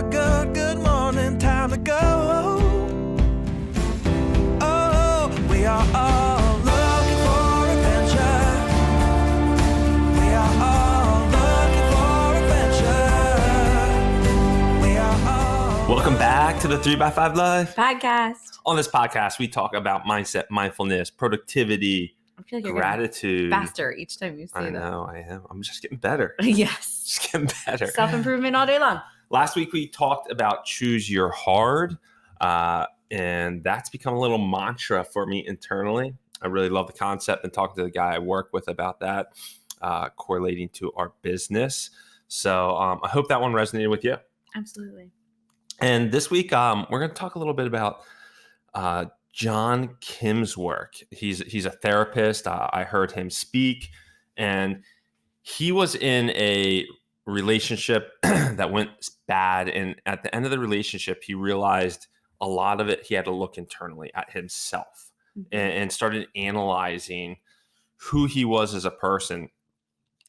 good morning, time to go. Oh, we are all looking for adventure. We are all looking for adventure. We are all... Welcome back to the 3x5 Life podcast. On this podcast, we talk about mindset, mindfulness, productivity, I feel like gratitude. You're faster each time you say that. I know, I am. I'm just getting better. Yes. Just getting better. Self-improvement all day long. Last week, we talked about choose your hard, and that's become a little mantra for me internally. I really love the concept and talking to the guy I work with about that, correlating to our business. So I hope that one resonated with you. Absolutely. And this week, we're going to talk a little bit about John Kim's work. He's a therapist. I heard him speak, and he was in a relationship that went bad. And at the end of the relationship, he realized a lot of it, he had to look internally at himself and started analyzing who he was as a person.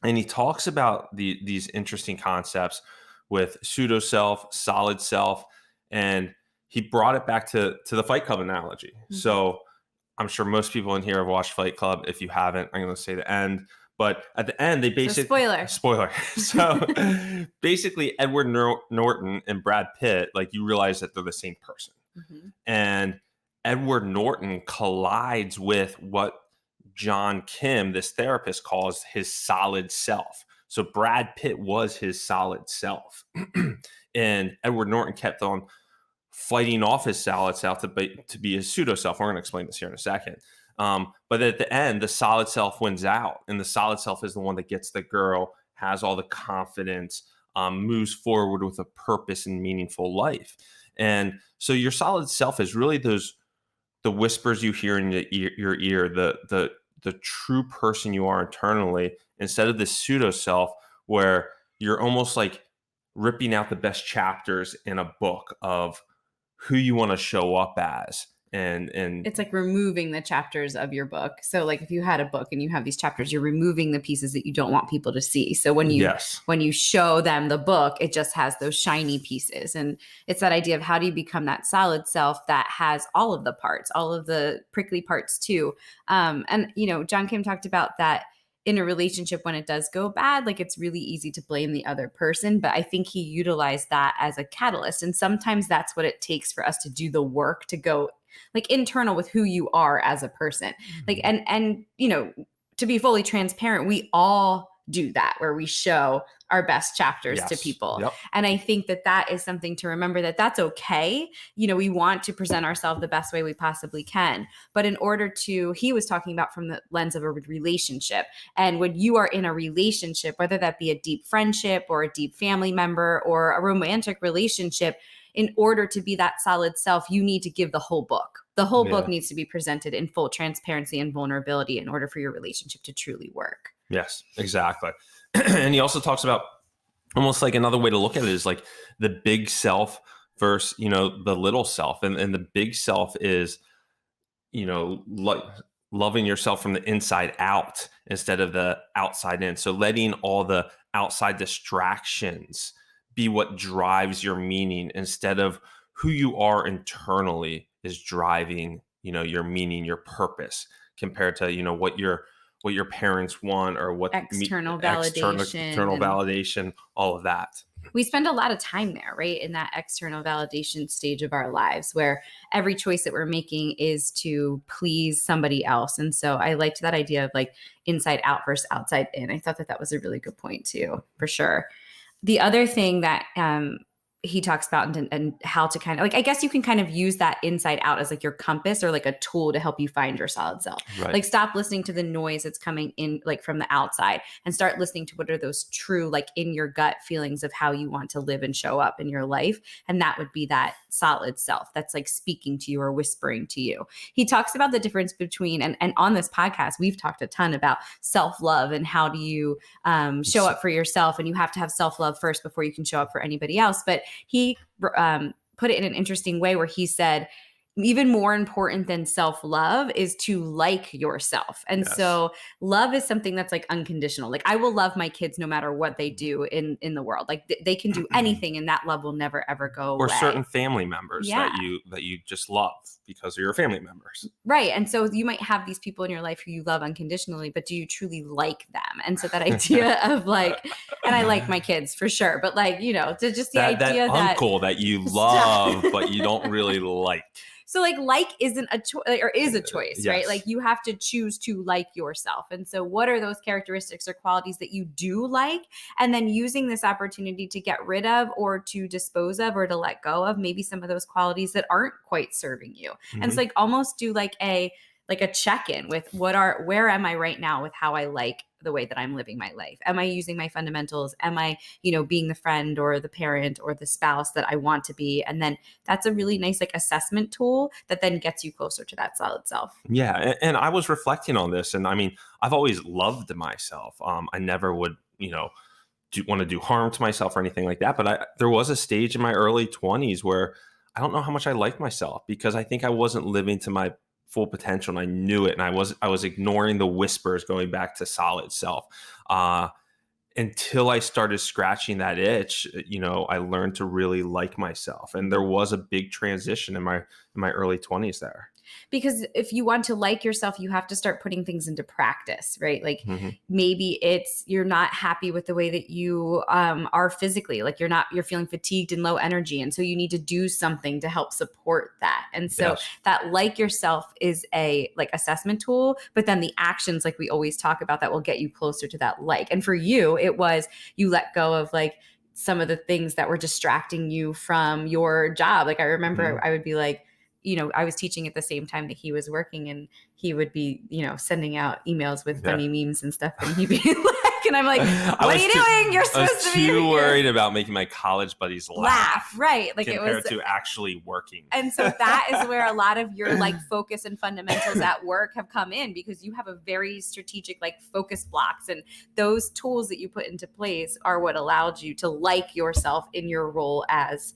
And he talks about these interesting concepts with pseudo self, solid self, and he brought it back to the Fight Club analogy. Mm-hmm. So I'm sure most people in here have watched Fight Club. If you haven't, I'm going to say the end. But at the end, they basically... Spoiler. So basically, Edward Norton and Brad Pitt, like, you realize that they're the same person. Mm-hmm. And Edward Norton collides with what John Kim, this therapist, calls his solid self. So Brad Pitt was his solid self. And Edward Norton kept on fighting off his solid self to be his pseudo self. We're going to explain this here in a second. But at the end, the solid self wins out, and the solid self is the one that gets the girl, has all the confidence, moves forward with a purpose and meaningful life. And so your solid self is really the whispers you hear in your ear, the true person you are internally, instead of the pseudo self where you're almost like ripping out the best chapters in a book of who you want to show up as. And it's like removing the chapters of your book. So like if you had a book and you have these chapters, you're removing the pieces that you don't want people to see. So when you show them the book, it just has those shiny pieces. And it's that idea of how do you become that solid self that has all of the parts, all of the prickly parts too. And John Kim talked about that in a relationship when it does go bad, like it's really easy to blame the other person. But I think he utilized that as a catalyst. And sometimes that's what it takes for us to do the work to go like internal with who you are as a person. Like, and to be fully transparent, we all do that where we show our best chapters to people. Yep. And I think that is something to remember, that's okay. We want to present ourselves the best way we possibly can. But in order to, he was talking about from the lens of a relationship. And when you are in a relationship, whether that be a deep friendship or a deep family member or a romantic relationship, in order to be that solid self, you need to give the whole book. The whole book needs to be presented in full transparency and vulnerability in order for your relationship to truly work. Yes, exactly. And he also talks about almost like another way to look at it is like the big self versus, the little self. And the big self is, loving yourself from the inside out instead of the outside in. So letting all the outside distractions be what drives your meaning instead of who you are internally is driving, your meaning, your purpose compared to, what your parents want or what external validation, all of that. We spend a lot of time there, right? In that external validation stage of our lives where every choice that we're making is to please somebody else. And so I liked that idea of like inside out versus outside in. I thought that was a really good point too, for sure. The other thing that he talks about and how to kind of like, I guess you can kind of use that inside out as like your compass or like a tool to help you find your solid self. Right. Like stop listening to the noise that's coming in like from the outside and start listening to what are those true, like in your gut feelings of how you want to live and show up in your life. And that would be that solid self that's like speaking to you or whispering to you. He talks about the difference between, and on this podcast, we've talked a ton about self-love and how do you show up for yourself, and you have to have self-love first before you can show up for anybody else. But he put it in an interesting way where he said, even more important than self-love is to like yourself. And so love is something that's like unconditional. Like I will love my kids no matter what they do in the world. Like they can do anything and that love will never ever go away. Or certain family members that you just love because they're your family members. Right. And so you might have these people in your life who you love unconditionally, but do you truly like them? And so that idea of like, and I like my kids for sure, but like, you know, to just the idea that uncle that you love, but you don't really like. So like isn't a choice or is a choice, right? Like you have to choose to like yourself. And so what are those characteristics or qualities that you do like? And then using this opportunity to get rid of or to dispose of or to let go of maybe some of those qualities that aren't quite serving you. And it's like almost do like a check-in with where am I right now with how I like the way that I'm living my life? Am I using my fundamentals? Am I, being the friend or the parent or the spouse that I want to be? And then that's a really nice like assessment tool that then gets you closer to that solid self. Yeah. And I was reflecting on this, and I mean, I've always loved myself. I never would, want to do harm to myself or anything like that. But there was a stage in my early 20s where I don't know how much I liked myself because I think I wasn't living to my full potential, and I knew it, and I was ignoring the whispers going back to solid self until I started scratching that itch. I learned to really like myself, and there was a big transition in my early 20s there. Because if you want to like yourself, you have to start putting things into practice, right? Like maybe you're not happy with the way that you are physically, like you're feeling fatigued and low energy. And so you need to do something to help support that. And so that like yourself is a like assessment tool, but then the actions, like we always talk about, that will get you closer to that like. And for you, it was you let go of like some of the things that were distracting you from your job. Like I remember I would be like, I was teaching at the same time that he was working, and he would be, sending out emails with funny memes and stuff. And he'd be like, and I'm like, what are you doing? You're supposed to be too worried about making my college buddies laugh. Right. Like compared to actually working. And so that is where a lot of your like focus and fundamentals at work have come in, because you have a very strategic like focus blocks, and those tools that you put into place are what allowed you to like yourself in your role as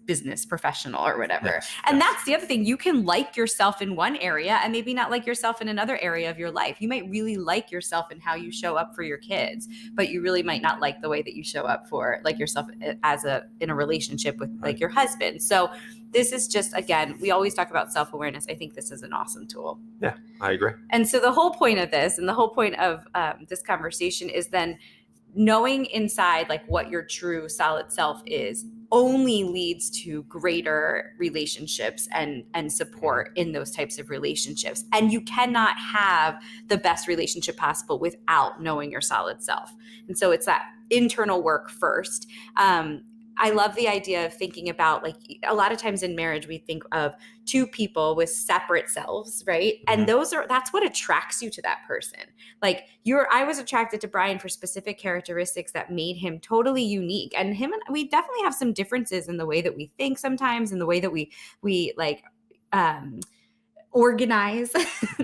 business professional or whatever. And that's the other thing. You can like yourself in one area and maybe not like yourself in another area of your life. You might really like yourself in how you show up for your kids, but you really might not like the way that you show up for like yourself in a relationship with like your husband. So this is just, again, we always talk about self-awareness. I think this is an awesome tool. Yeah, I agree. And so the whole point of this and the whole point of this conversation is then knowing inside like what your true solid self is only leads to greater relationships and support in those types of relationships. And you cannot have the best relationship possible without knowing your solid self. And so it's that internal work first. I love the idea of thinking about, like, a lot of times in marriage, we think of two people with separate selves, right? And that's what attracts you to that person. Like I was attracted to Bryan for specific characteristics that made him totally unique. And we definitely have some differences in the way that we think sometimes, in the way that we like, organize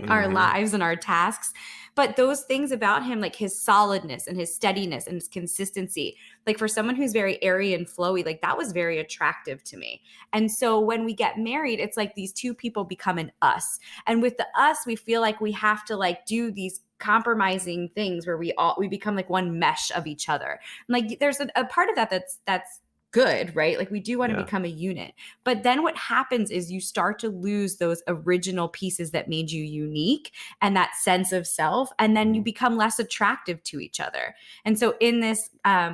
our lives and our tasks. But those things about him, like his solidness and his steadiness and his consistency, like for someone who's very airy and flowy, like that was very attractive to me. And so when we get married, it's like these two people become an us. And with the us, we feel like we have to like do these compromising things where we become like one mesh of each other. And like there's a part of that that's good, right? Like we do want to become a unit. But then what happens is you start to lose those original pieces that made you unique and that sense of self. And then you become less attractive to each other. And so in this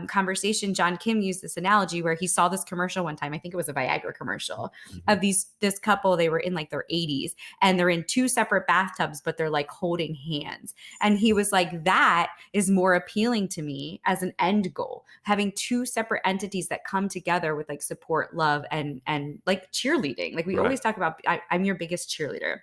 conversation, John Kim used this analogy where he saw this commercial one time. I think it was a Viagra commercial of this couple. They were in like their 80s and they're in two separate bathtubs, but they're like holding hands. And he was like, that is more appealing to me as an end goal, having two separate entities that come together with like support, love, and like cheerleading. Like we always talk about, I'm your biggest cheerleader.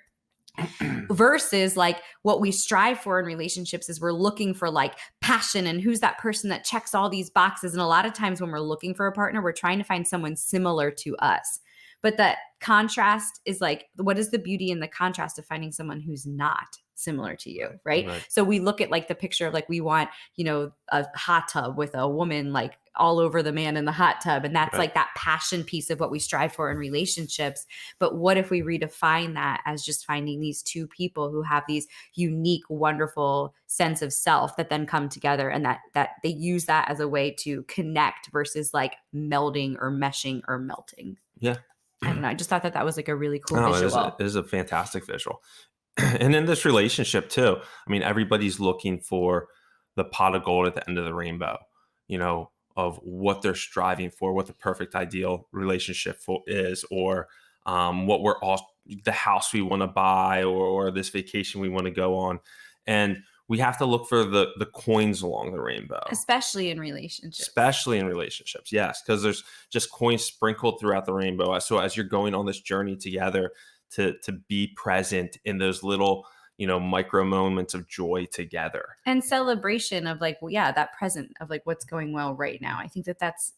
Versus like what we strive for in relationships is we're looking for like passion and who's that person that checks all these boxes. And a lot of times when we're looking for a partner, we're trying to find someone similar to us. But that contrast is like, what is the beauty in the contrast of finding someone who's not similar to you, right? So we look at like the picture of like, we want, you know, a hot tub with a woman like all over the man in the hot tub. And that's like that passion piece of what we strive for in relationships. But what if we redefine that as just finding these two people who have these unique, wonderful sense of self that then come together, and that they use that as a way to connect versus like melding or meshing or melting. Yeah. I don't know. I just thought that was like a really cool visual. It is a fantastic visual. And in this relationship too, I mean, everybody's looking for the pot of gold at the end of the rainbow, you know, of what they're striving for, what the perfect ideal relationship is, or what we're all, the house we want to buy, or this vacation we want to go on. And we have to look for the coins along the rainbow. Especially in relationships. Yes. Because there's just coins sprinkled throughout the rainbow. So as you're going on this journey together, to be present in those little, you know, micro moments of joy together. And celebration of like, well, yeah, that present of like what's going well right now. I think that's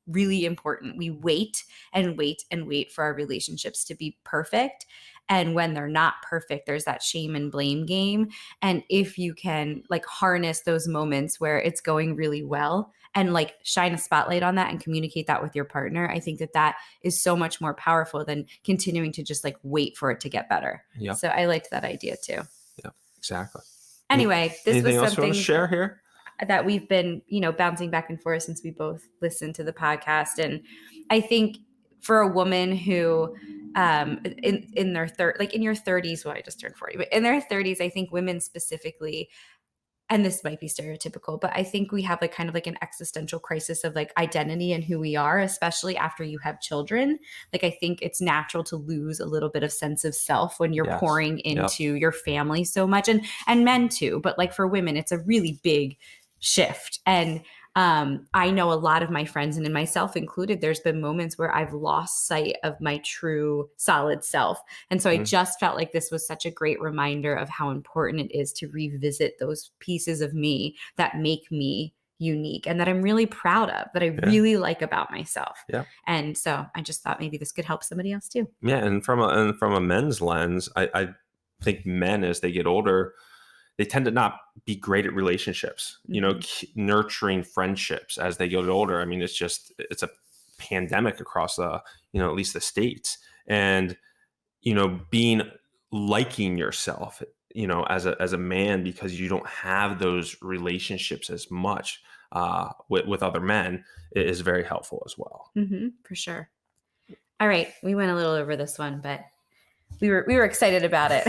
really important. We wait and wait and wait for our relationships to be perfect. And when they're not perfect, there's that shame and blame game. And if you can like harness those moments where it's going really well and like shine a spotlight on that and communicate that with your partner, I think that is so much more powerful than continuing to just like wait for it to get better. Yeah. So I liked that idea too. Yeah, exactly. Anyway, this Anything was else you want something to share here that we've been, you know, bouncing back and forth since we both listened to the podcast. And I think for a woman who in their in your 30s, well, I just turned 40, but in their 30s, I think women specifically, and this might be stereotypical, but I think we have like kind of like an existential crisis of like identity and who we are, especially after you have children. Like, I think it's natural to lose a little bit of sense of self when you're pouring into your family so much, and men too. But like for women, it's a really big shift. And I know a lot of my friends, and in myself included, there's been moments where I've lost sight of my true solid self. And so I just felt like this was such a great reminder of how important it is to revisit those pieces of me that make me unique and that I'm really proud of, that I really like about myself. Yeah. And so I just thought maybe this could help somebody else too. Yeah. And from a men's lens, I think men, as they get older, they tend to not be great at relationships, you know, nurturing friendships as they get older. I mean, it's a pandemic across at least the States. And, you know, liking yourself, you know, as a man, because you don't have those relationships as much with other men, is very helpful as well. For sure. All right. We went a little over this one, but we were excited about it.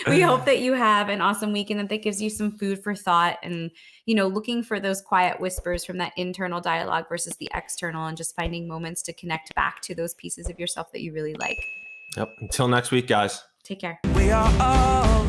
We hope that you have an awesome week and that gives you some food for thought, and, you know, looking for those quiet whispers from that internal dialogue versus the external, and just finding moments to connect back to those pieces of yourself that you really like. Yep. Until next week, guys. Take care. We are all